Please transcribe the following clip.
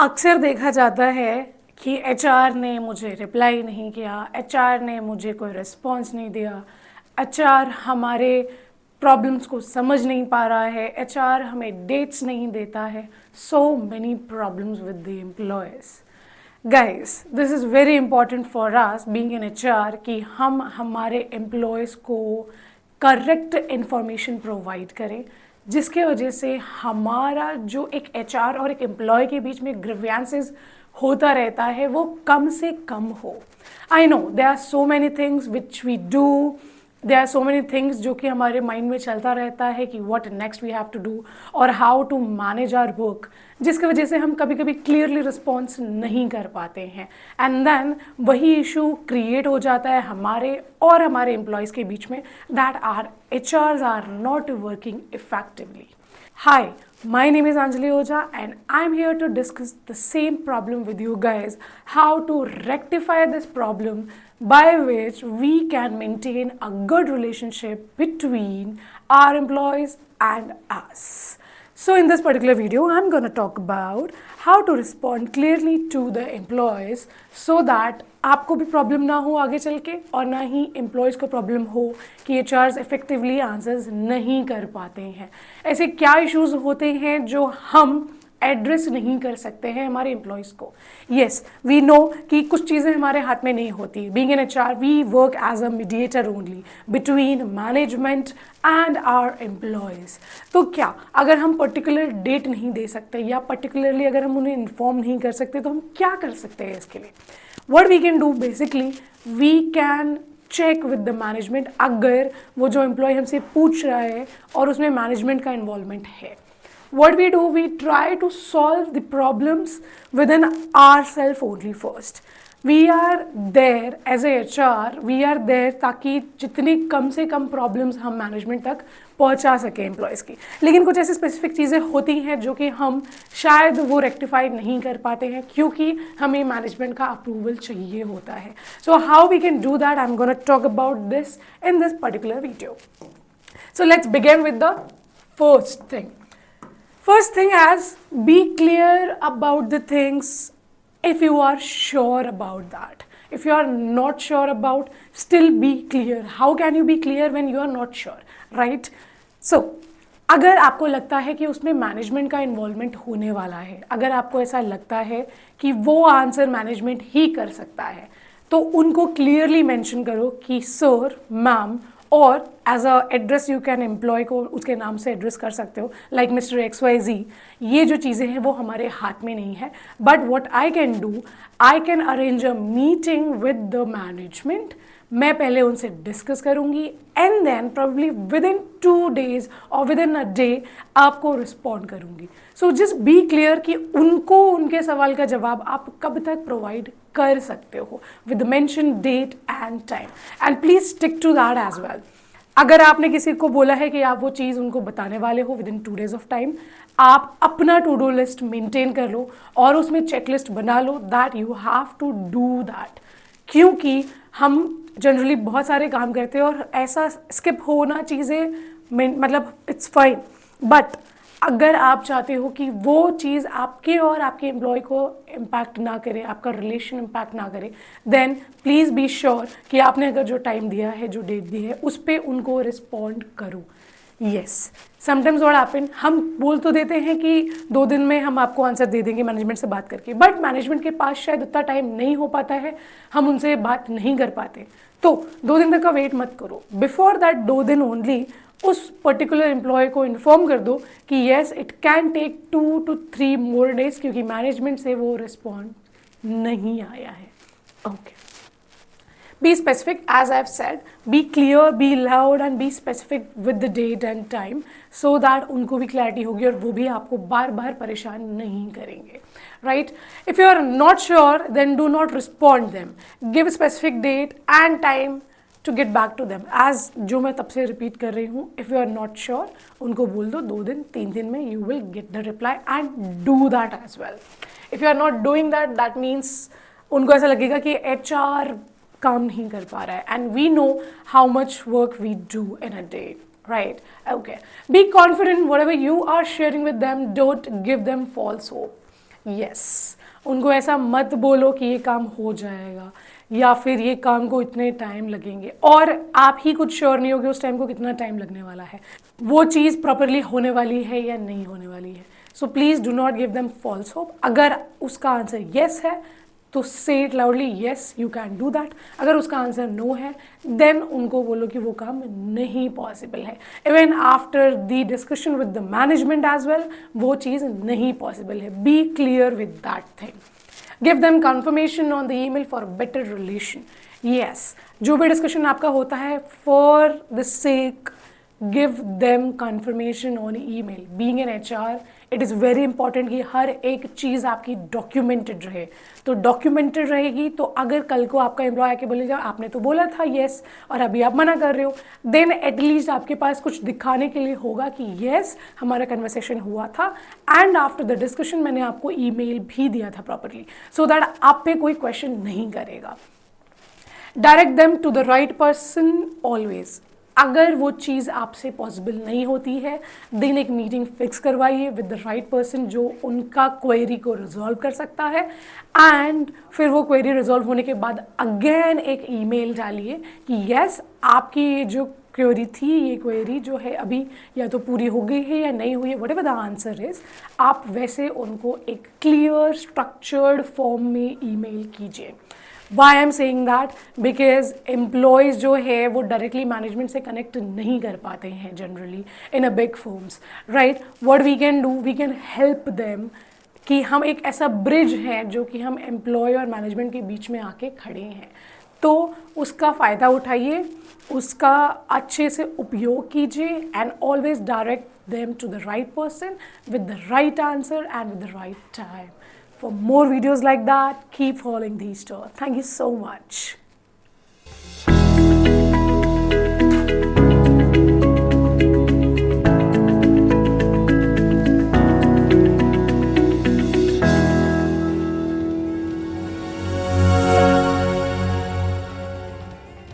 अक्सर देखा जाता है कि एचआर ने मुझे रिप्लाई नहीं किया, एचआर ने मुझे कोई रिस्पॉन्स नहीं दिया, एचआर हमारे प्रॉब्लम्स को समझ नहीं पा रहा है, एचआर हमें डेट्स नहीं देता है. So many problems with the employees. Guys, this is very important for us being an HR कि हम हमारे एम्प्लॉयज़ को करेक्ट इंफॉर्मेशन प्रोवाइड करें, जिसके वजह से हमारा जो एक एचआर और एक एम्प्लॉय के बीच में ग्रीवियंसेस होता रहता है वो कम से कम हो. I know there are so many things which we do, there are so many things जो कि हमारे माइंड में चलता रहता है कि what next we have to do और how to manage our work, जिसकी वजह से हम कभी कभी क्लियरली रिस्पॉन्स नहीं कर पाते हैं. एंड देन वही इशू क्रिएट हो जाता है हमारे और हमारे एम्प्लॉयज़ के बीच में, that are HRs are not working effectively. Hi, my name is Anjali Oja and I'm here to discuss the same problem with you guys, how to rectify this problem by which we can maintain a good relationship between our employees and us. So in this particular video, I'm going to talk about how to respond clearly to the employees so that आपको भी problem ना हो आगे चल के और ना ही employees को प्रॉब्लम हो कि एचआर्स इफेक्टिवली आंसर्स नहीं कर पाते हैं. ऐसे क्या इश्यूज़ होते हैं जो हम एड्रेस नहीं कर सकते हैं हमारे एम्प्लॉयज़ को. येस, वी नो कि कुछ चीज़ें हमारे हाथ में नहीं होती. Being an HR we work as a mediator only between management and our employees. तो क्या अगर हम पर्टिकुलर डेट नहीं दे सकते या पर्टिकुलरली अगर हम उन्हें इन्फॉर्म नहीं कर सकते तो हम क्या कर सकते हैं इसके लिए. What we can do basically, we can check with the management अगर वो जो एम्प्लॉय हमसे पूछ रहा है और उसमें मैनेजमेंट का इन्वॉल्वमेंट है. What we do, we try to solve the problems within ourselves only first. We are there as a HR, we are there ताकि जितनी कम से कम प्रॉब्लम्स हम मैनेजमेंट तक पहुंचा सकें एम्प्लॉयज़ की. लेकिन कुछ ऐसी स्पेसिफिक चीज़ें होती हैं जो कि हम शायद वो रेक्टिफाई नहीं कर पाते हैं क्योंकि हमें मैनेजमेंट का अप्रूवल चाहिए होता है. So how we can do that, I am gonna talk about this in this particular video. So let's begin with the first thing. First thing as be clear about the things if you are sure about that. If you are not sure about, still be clear. How can you be clear when you are not sure, right? So, अगर आपको लगता है कि उसमें management का involvement होने वाला है, अगर आपको ऐसा लगता है कि वो आंसर मैनेजमेंट ही कर सकता है, तो उनको क्लियरली मेंशन करो कि सर, मैम, और as a address you can employee को उसके नाम से एड्रेस कर सकते हो, लाइक मिस्टर XYZ. ये जो चीज़ें हैं वो हमारे हाथ में नहीं है, but what I can do, I can arrange a meeting with the management. मैं पहले उनसे डिस्कस करूंगी and then probably within 2 days और विद इन अ डे आपको रिस्पॉन्ड करूंगी. सो जस्ट बी क्लियर कि उनको उनके सवाल का जवाब आप कब तक प्रोवाइड कर सकते हो with mention date and time, and please stick to that as well. अगर आपने किसी को बोला है कि आप वो चीज़ उनको बताने वाले हो with in 2 days of time, आप अपना टू डू लिस्ट मेंटेन कर लो और उसमें चेकलिस्ट बना लो that you have to do that. क्योंकि हम जनरली बहुत सारे काम करते हैं और ऐसा स्किप होना चीज़ें मतलब इट्स फाइन, बट अगर आप चाहते हो कि वो चीज़ आपके और आपके एम्प्लॉय को इम्पैक्ट ना करे, आपका रिलेशन इम्पैक्ट ना करे, देन प्लीज़ बी श्योर कि आपने अगर जो टाइम दिया है, जो डेट दी है, उस पर उनको रिस्पॉन्ड करो. येस, समटाइम्स व्हाट हैपन, हम बोल तो देते हैं कि 2 दिन में हम आपको आंसर दे देंगे मैनेजमेंट से बात करके, बट मैनेजमेंट के पास शायद उतना टाइम नहीं हो पाता है, हम उनसे बात नहीं कर पाते. तो 2 दिन तक का वेट मत करो. बिफोर दैट 2 दिन ओनली उस पर्टिकुलर एम्प्लॉय को इन्फॉर्म कर दो कि yes it can take 2 to 3 more days क्योंकि मैनेजमेंट से वो रिस्पॉन्ड नहीं आया है. Okay, be specific as I've said, be clear, be loud and be specific with the date and time so that उनको भी clarity होगी और वो भी आपको बार बार परेशान नहीं करेंगे, right? If you are not sure, then do not respond them. Give a specific date and time to get back to them. As जो मैं तब से repeat कर रही हूँ, if you are not sure, उनको बोल दो 2 दिन 3 दिन में you will get the reply and do that as well. If you are not doing that, that means उनको ऐसा लगेगा कि HR काम नहीं कर पा रहा है, and we know how much work we do in a day, right? Okay, be confident whatever you are sharing with them. Don't give them false hope. Yes, उनको ऐसा मत बोलो कि ये काम हो जाएगा या फिर ये काम को इतने टाइम लगेंगे, और आप ही कुछ श्योर नहीं हो कि उस टाइम को कितना टाइम लगने वाला है, वो चीज़ प्रॉपरली होने वाली है या नहीं होने वाली है। So please do not give them false hope. अगर उसका आंसर येस है तो say it loudly, yes you can do that. अगर उसका आंसर नो है देन उनको बोलो कि वो काम नहीं पॉसिबल है। Even after the discussion with the management as well, वो चीज़ नहीं पॉसिबल है। Be clear with that thing. Give them confirmation on the email for better relation. Yes, जो भी डिस्कशन आपका होता है, for the sake give them confirmation on email. Being an HR, it is very important कि हर एक चीज़ आपकी documented रहे। तो डॉक्यूमेंटेड रहेगी तो अगर कल को आपका एम्प्लॉय आके बोलेगा आपने तो बोला था येस और अभी आप मना कर रहे हो, देन एटलीस्ट आपके पास कुछ दिखाने के लिए होगा कि येस हमारा कन्वर्सेशन हुआ था एंड आफ्टर द डिस्कशन मैंने आपको ईमेल भी दिया था प्रॉपरली, सो दैट आप पे कोई क्वेश्चन नहीं करेगा। Direct them to the right person always. अगर वो चीज़ आपसे पॉसिबल नहीं होती है देन एक मीटिंग फिक्स करवाइए विद द राइट पर्सन जो उनका क्वेरी को रिजॉल्व कर सकता है, एंड फिर वो क्वेरी रिजॉल्व होने के बाद अगेन एक ईमेल डालिए कि यस आपकी ये जो क्वेरी थी, ये क्वेरी जो है अभी या तो पूरी हो गई है या नहीं हुई है, what ever the answer is, आप वैसे उनको एक क्लियर स्ट्रक्चर्ड फॉर्म में ईमेल कीजिए। Why I'm saying that? Because employees जो है वो डायरेक्टली मैनेजमेंट से कनेक्ट नहीं कर पाते हैं generally in a big firms, right. What we can do, we can help them कि हम एक ऐसा ब्रिज है जो कि हम एम्प्लॉय और मैनेजमेंट के बीच में आके खड़े हैं। तो उसका फ़ायदा उठाइए, उसका अच्छे से उपयोग कीजिए and always direct them to the right person with the right answer and with the right time. For more videos like that, keep following these stores. Thank you so much.